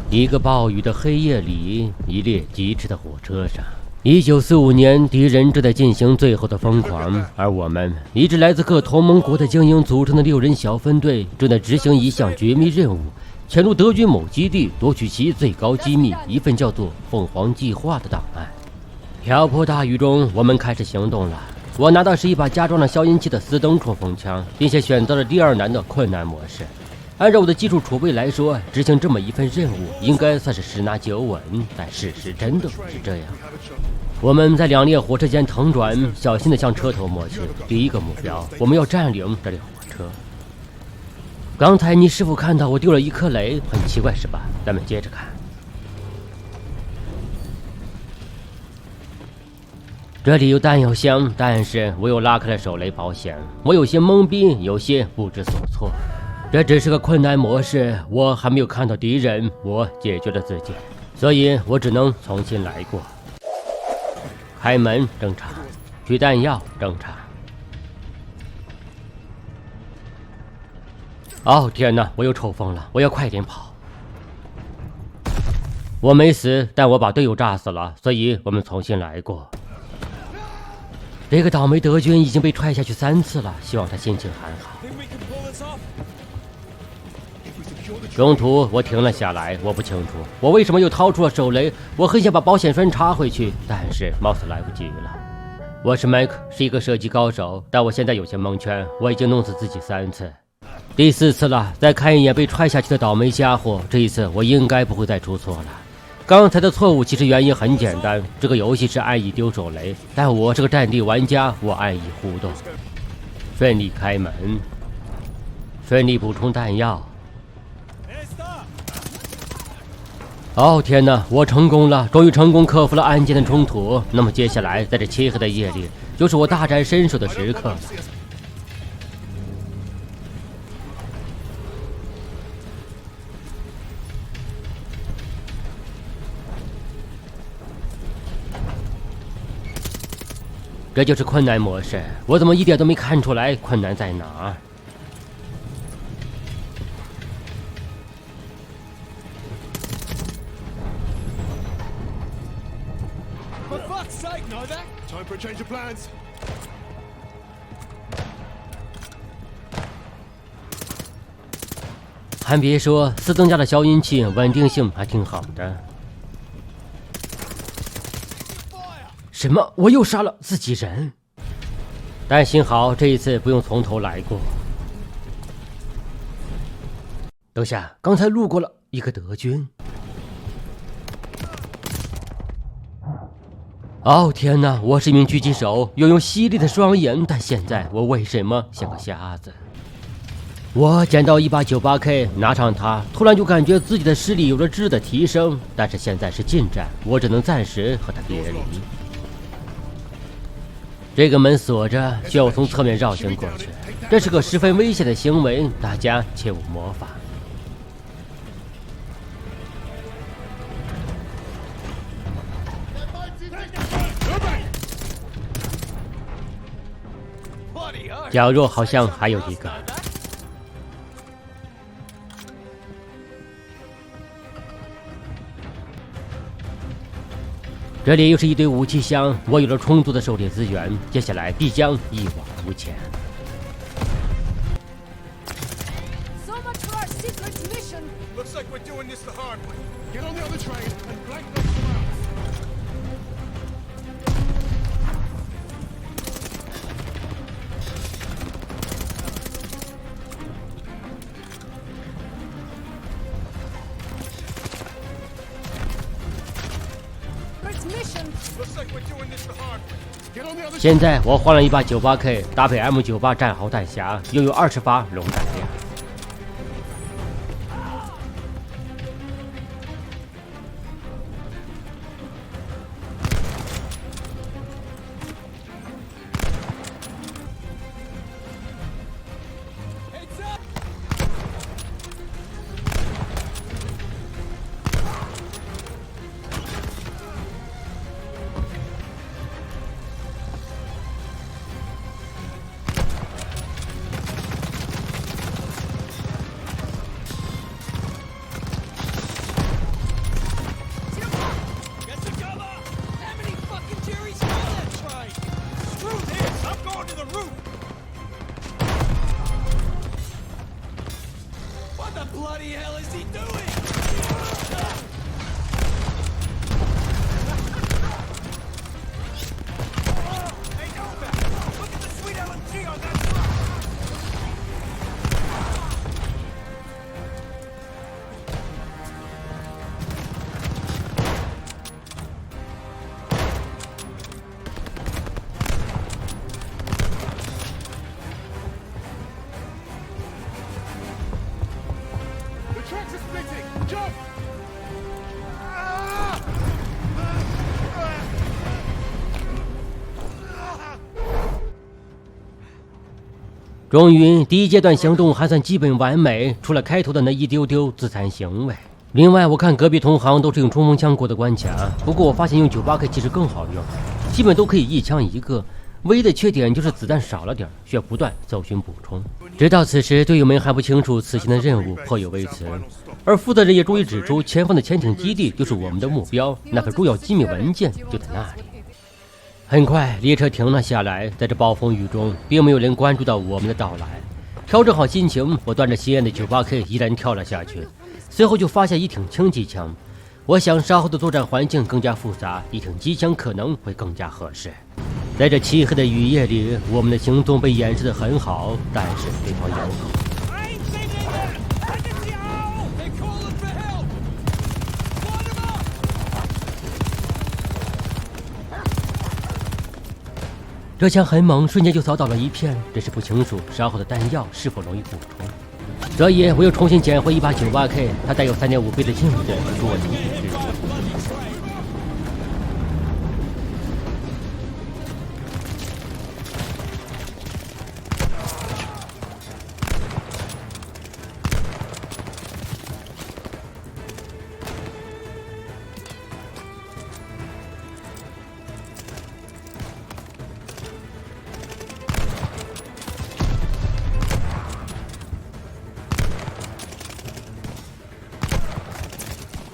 一个暴雨的黑夜里，一列疾驰的火车上，1945年，敌人正在进行最后的疯狂，而我们一支来自各同盟国的精英组成的6人小分队，正在执行一项绝密任务，潜入德军某基地，夺取其最高机密一份叫做“凤凰计划”的档案。瓢泼大雨中，我们开始行动了。我拿到是一把加装了消音器的斯登冲锋枪，并且选择了第2难的困难模式。按照我的技术储备来说，执行这么一份任务应该算是十拿9稳，但事实真的是这样。我们在2列火车间腾转，小心地向车头摸去。第一个目标，我们要占领这列火车。刚才你是否看到我丢了一颗雷？很奇怪是吧？咱们接着看。这里有弹药箱，但是我又拉开了手雷保险。我有些懵逼，有些不知所措。这只是个困难模式，我还没有看到敌人，我解决了自己，所以我只能重新来过。开门正常，取弹药正常。哦天哪，我又抽风了，我要快点跑。我没死，但我把队友炸死了，所以我们重新来过。这个倒霉德军已经被踹下去3次了，希望他心情还好。中途我停了下来，我不清楚我为什么又掏出了手雷，我很想把保险栓插回去，但是貌似来不及了。我是 Mike， 是一个射击高手，但我现在有些蒙圈，我已经弄死自己3次，第4次了。再看一眼被踹下去的倒霉家伙，这一次我应该不会再出错了。刚才的错误其实原因很简单，这个游戏是按一丢手雷，但我是个战地玩家，我按一互动。顺利开门，顺利补充弹药。哦天哪，我成功了，终于成功克服了案件的冲突。那么接下来在这漆黑的夜里，就是我大展身手的时刻了。这就是困难模式，我怎么一点都没看出来困难在哪儿？还别说，斯登家的消音器稳定性还挺好的。什么？我又杀了自己人？但幸好这一次不用从头来过。等下，刚才路过了一个德军。哦天哪，我是一名狙击手，拥有犀利的双眼，但现在我为什么像个瞎子？我捡到一把 98K， 拿上它，突然就感觉自己的实力有了质的提升，但是现在是近战，我只能暂时和他别离。这个门锁着，需要我从侧面绕行过去，这是个十分危险的行为，大家切勿模仿。角落好像还有一个。这里又是一堆武器箱，我有了充足的狩猎资源，接下来必将一往无前。现在我换了一把 98K， 搭配 M98 战壕弹匣，拥有20发龙弹量。bloody hell is he doing? Hey, Novak! Look at the sweet LMG on that truck! The tracks are splitting! Jump! 终于，第一阶段行动还算基本完美，除了开头的那一丢丢自残行为。另外，我看隔壁同行都是用冲锋枪过的关卡，不过我发现用98K 其实更好用，基本都可以一枪一个。唯一的缺点就是子弹少了点，需要不断搜寻补充。直到此时，队友们还不清楚此行的任务颇有微词，而负责人也终于指出，前方的潜艇基地就是我们的目标，那份重要机密文件就在那里。很快，列车停了下来，在这暴风雨中，并没有人关注到我们的到来。调整好心情，我端着心爱的98K依然跳了下去，随后就发现一挺轻机枪。我想稍后的作战环境更加复杂，一挺机枪可能会更加合适。在这漆黑的雨夜里，我们的行动被掩饰得很好，但是对方有口。这枪很猛，瞬间就扫倒了一片，只是不清楚稍后的弹药是否容易补充，所以我又重新捡回一把98K，它带有3.5倍的镜子，弱敌之敌。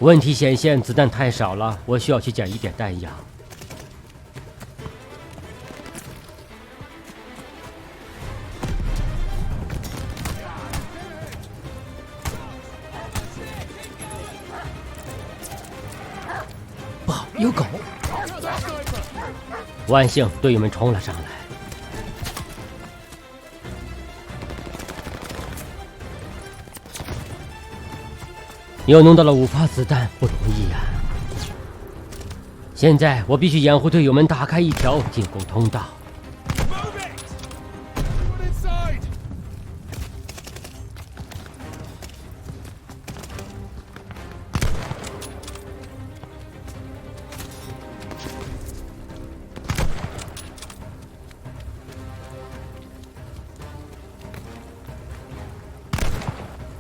问题显现，子弹太少了，我需要去捡一点弹药。不好，有狗！万幸，队友们冲了上来。又弄到了5发子弹，不容易呀！现在我必须掩护队友们打开一条进攻通道。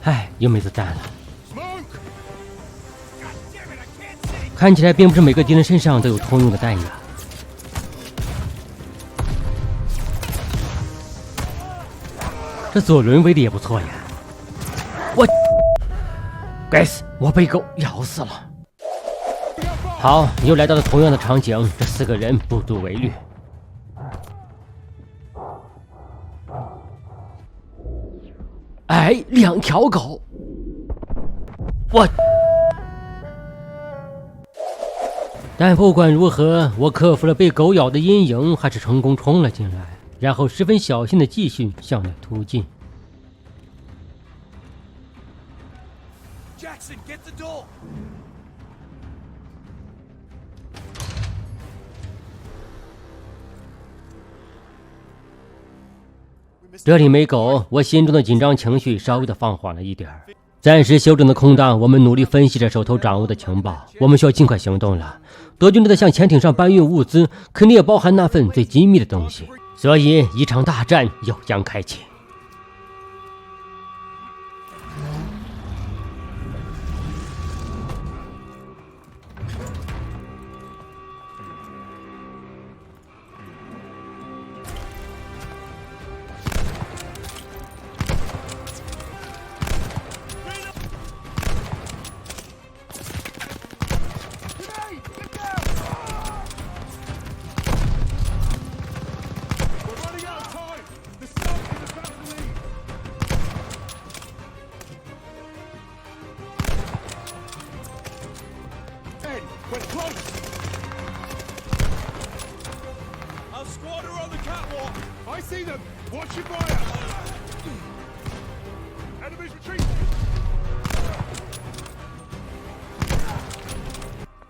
唉，又没子弹了。看起来并不是每个敌人身上都有通用的弹药。这左轮威力也不错呀！我，该死，我被狗咬死了。好，又来到了同样的场景，这4个人不足为虑。哎，2条狗！我。但不管如何，我克服了被狗咬的阴影，还是成功冲了进来，然后十分小心地继续向外突进。Jackson, get the door. 这里没狗，我心中的紧张情绪稍微的放缓了一点儿。暂时休整的空档，我们努力分析着手头掌握的情报，我们需要尽快行动了。德军正在向潜艇上搬运物资，肯定也包含那份最机密的东西，所以一场大战又将开启。We're close. Our squad are on the catwalk. I see them. Watch your fire. Enemies retreating.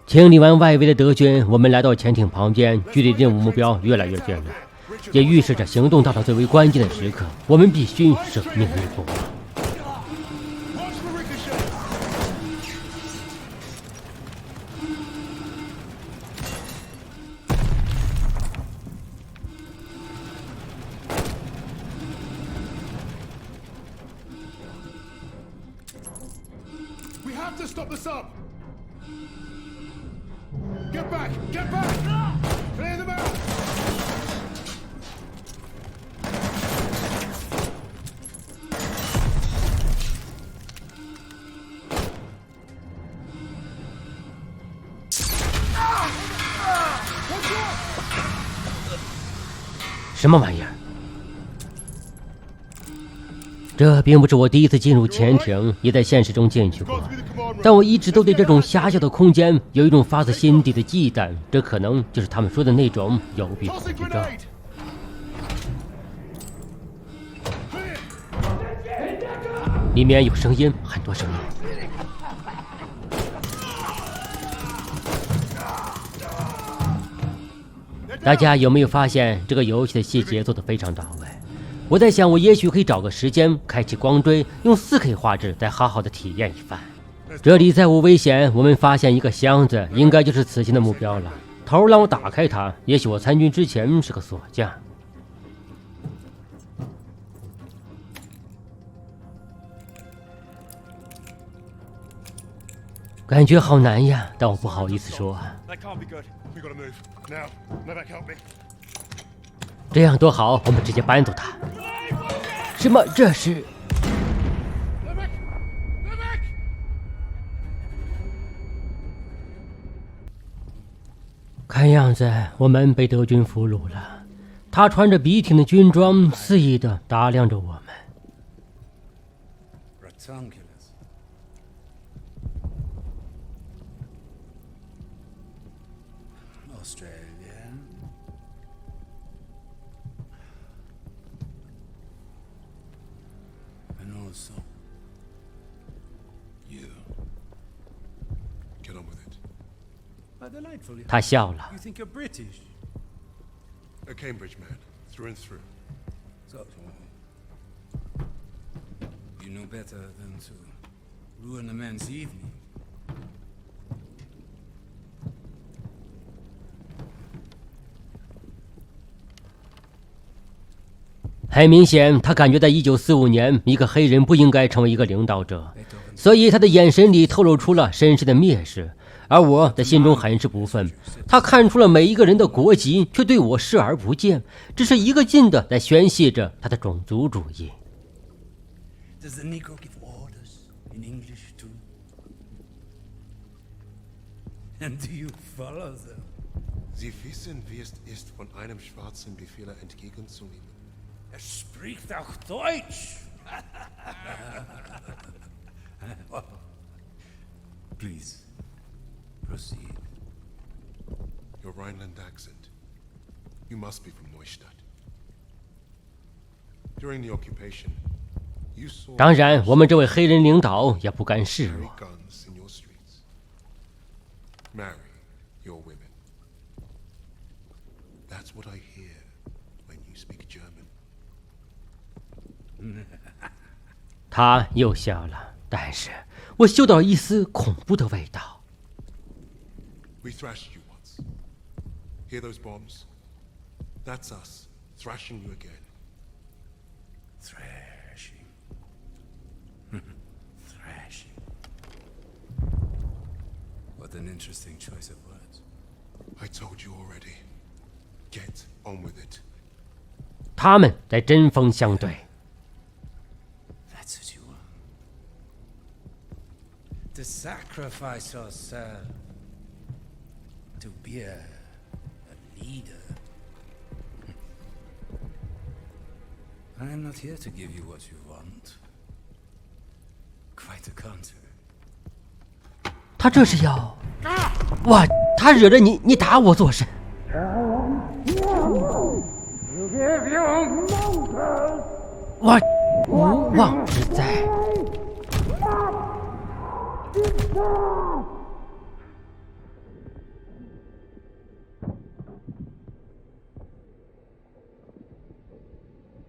清理完外围的德军，我们来到潜艇旁边，距离任务目标越来越近了，也预示着行动到了最为关键的时刻，我们必须舍命一搏。Watch the ricochet. We have to stop the sub. Get back! Get back! Clear them out! 什么玩意儿？这并不是我第一次进入潜艇，也在现实中进去过。但我一直都对这种狭小的空间有一种发自心底的忌惮，这可能就是他们说的那种幽闭恐惧症。里面有声音，很多声音。大家有没有发现这个游戏的细节做得非常到位？我在想，我也许可以找个时间开启光追，用 4K 画质再好好的体验一番。这里再无危险，我们发现一个箱子，应该就是此行的目标了。头让我打开它，也许我参军之前是个锁匠。感觉好难呀，但我不好意思说。 That can't be good. We gotta move now. Novak, help me. 这样多好，我们直接搬走它。什么？这是？ Novak! Novak! 看样子我们被德军俘虏了。他穿着笔挺的军装，肆意地打量着我们。 Rectangulars. Australia. And also you. Get on with it. Delightful. 他笑了。 You think you're British? A Cambridge man, through and through. So you know better than to ruin a man's evening. 很明显，他感觉在1945年，一个黑人不应该成为一个领导者，所以他的眼神里透露出了深深的蔑视。而我在心中很是不忿，他看出了每一个人的国籍，却对我视而不见，只是一个劲的在宣泄着他的种族主义。 Does the Negro give orders in English too? And do you follow them? Sie wissen, wie es ist, von einem schwarzen Befehler entgegenzunehmen. Er spricht auch Deutsch. Please, proceed. Your Rhineland accent. You must be from Neustadt. During the occupation, you saw 当然，我们这位黑人领导也不甘示 carry 弱。 guns in your streets. Marry your women. That's what I hear when you speak German. 他又笑了，但是我嗅到一丝恐怖的味道。 We thrashed you once. Hear those bombs? That's us thrashing you again. Thrashing. Thrashing. What an interesting choice of words. I told you already. Get on with it. 他们在针锋相对。 That's what you want. To sacrifice yourself. To be a leader. I am not here to give you what you want. Quite the contrary. 他这是要……哇，他惹着你，你打我做甚？我无妄之灾。